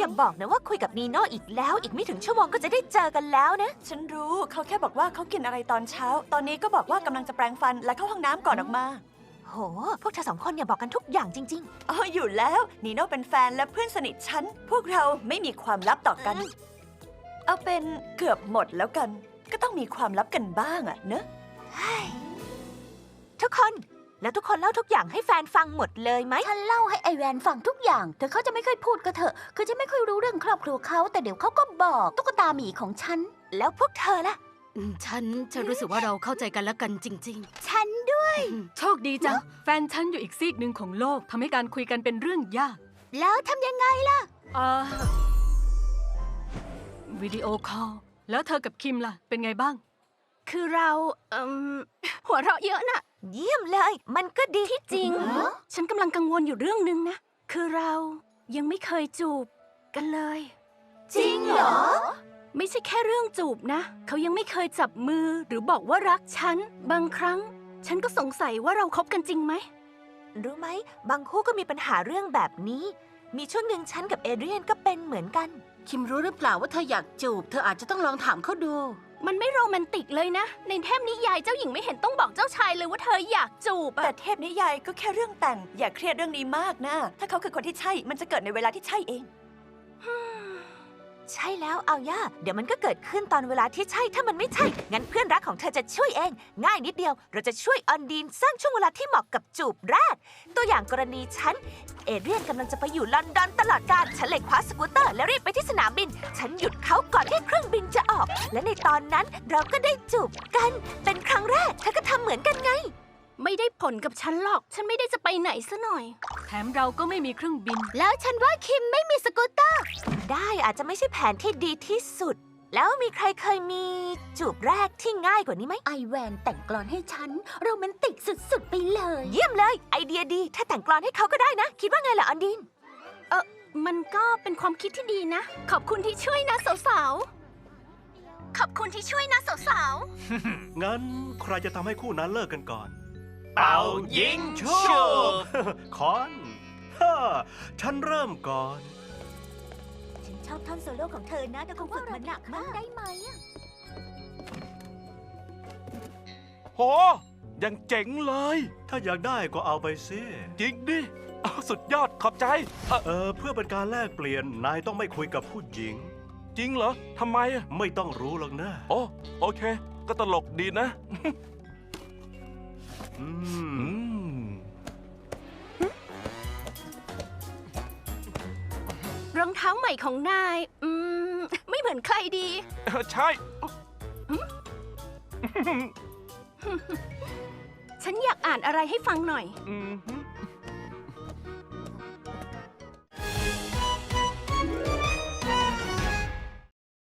อย่าบอกนะว่าคุยกับนีโน่อีกแล้วอีกไม่ถึงชั่วโมงก็จะได้เจอกันแล้วนะฉันรู้เขาแค่บอกว่าเขากินอะไรตอนเช้าตอนนี้ก็บอกว่ากำลังจะแปรงฟันและเข้าห้องน้ำก่อนออกมาโหพวกเธอ2 คนเนี่ยบอกกันทุกอย่างจริงอ๋ออยู่แล้วนีโน่เป็นแฟนและเพื่อนสนิทฉันพวกเราไม่มีความลับต่อกันเอาเป็นเกือบหมดแล้วกันก็ต้องมีความลับกันบ้างอะเนอะทุกคนแล้วทุกคนเล่าทุกอย่างให้แฟนฟังหมดเลยไหมฉันเล่าให้ไอแวนฟังทุกอย่างแต่เขาจะไม่ค่อยพูดก็เถอะคือจะไม่ค่อยรู้เรื่องครอบครัวเขาแต่เดี๋ยวเขาก็บอกตุ๊กตาหมีของฉันแล้วพวกเธอล่ะฉันรู้สึกว่าเราเข้าใจกันและกันจริงฉันด้วยโชคดีจังแฟนฉันอยู่อีกซีกหนึ่งของโลกทำให้การคุยกันเป็นเรื่องยากแล้วทำยังไงล่ะวิดีโอคอลแล้วเธอกับคิมล่ะเป็นไงบ้างคือเราหัวเราะเยอะน่ะเยี่ยมเลยมันก็ดีที่จริงฉันกำลังกังวลอยู่เรื่องนึงนะคือเรายังไม่เคยจูบกันเลยจริงเหรอไม่ใช่แค่เรื่องจูบนะเขายังไม่เคยจับมือหรือบอกว่ารักฉันบางครั้งฉันก็สงสัยว่าเราคบกันจริงไหมรู้ไหมบางคู่ก็มีปัญหาเรื่องแบบนี้มีช่วงหนึ่งฉันกับเอเดรียนก็เป็นเหมือนกันคิมรู้หรือเปล่าว่าเธออยากจูบเธออาจจะต้องลองถามเขาดูมันไม่โรแมนติกเลยนะในเทพนิยายเจ้าหญิงไม่เห็นต้องบอกเจ้าชายเลยว่าเธออยากจูบแต่เทพนิยายก็แค่เรื่องแต่งอย่าเครียดเรื่องนี้มากนะถ้าเขาคือคนที่ใช่มันจะเกิดในเวลาที่ใช่เองใช่แล้วเอาย่าเดี๋ยวมันก็เกิดขึ้นตอนเวลาที่ใช่ถ้ามันไม่ใช่งั้นเพื่อนรักของเธอจะช่วยเองง่ายนิดเดียวเราจะช่วยออนดีนสร้างช่วงเวลาที่เหมาะกับจูบแรกตัวอย่างกรณีฉันเอเดรียนกำลังจะไปอยู่ลอนดอนตลอดกาลฉันเลยคว้าสกูตเตอร์แล้วรีบไปที่สนามบินฉันหยุดเขาก่อนที่เครื่องบินจะออกและในตอนนั้นเราก็ได้จูบกันเป็นครั้งแรกเธอก็ทำเหมือนกันไงไม่ได้ผลกับฉันหรอกฉันไม่ได้จะไปไหนซะหน่อยแถมเราก็ไม่มีเครื่องบินแล้วฉันว่าคิมไม่มีสกูตเตอร์ได้อาจจะไม่ใช่แผนที่ดีที่สุดแล้วมีใครเคยมีจูบแรกที่ง่ายกว่านี้ไหมไอแวนแต่งกลอนให้ฉันโรแมนติกสุดๆไปเลยเยี่ยมเลยไอเดียดีถ้าแต่งกลอนให้เขาก็ได้นะคิดว่าไงล่ะออนดินมันก็เป็นความคิดที่ดีนะขอบคุณที่ช่วยนะสาวๆขอบคุณที่ช่วยนะสาวๆงั้นใครจะทำให้คู่นั้นเลิกกันก่อนเป่ายิงชุบคอนฉันเริ่มก่อนฉันชอบท่อนโซโล่ของเธอนะแต่คงฝึกมันหนักมากได้ไหมโหยังเจ๋งเลยถ้าอยากได้ก็เอาไปสิจริงดิสุดยอดขอบใจเพื่อเป็นการแลกเปลี่ยนนายต้องไม่คุยกับผู้หญิงจริงเหรอทำไมไม่ต้องรู้หรอกนะโอเคก็ตลกดีนะรองเท้าใหม่ของนายไม่เหมือนใครดีใช่ฉันอยากอ่านอะไรให้ฟังหน่อย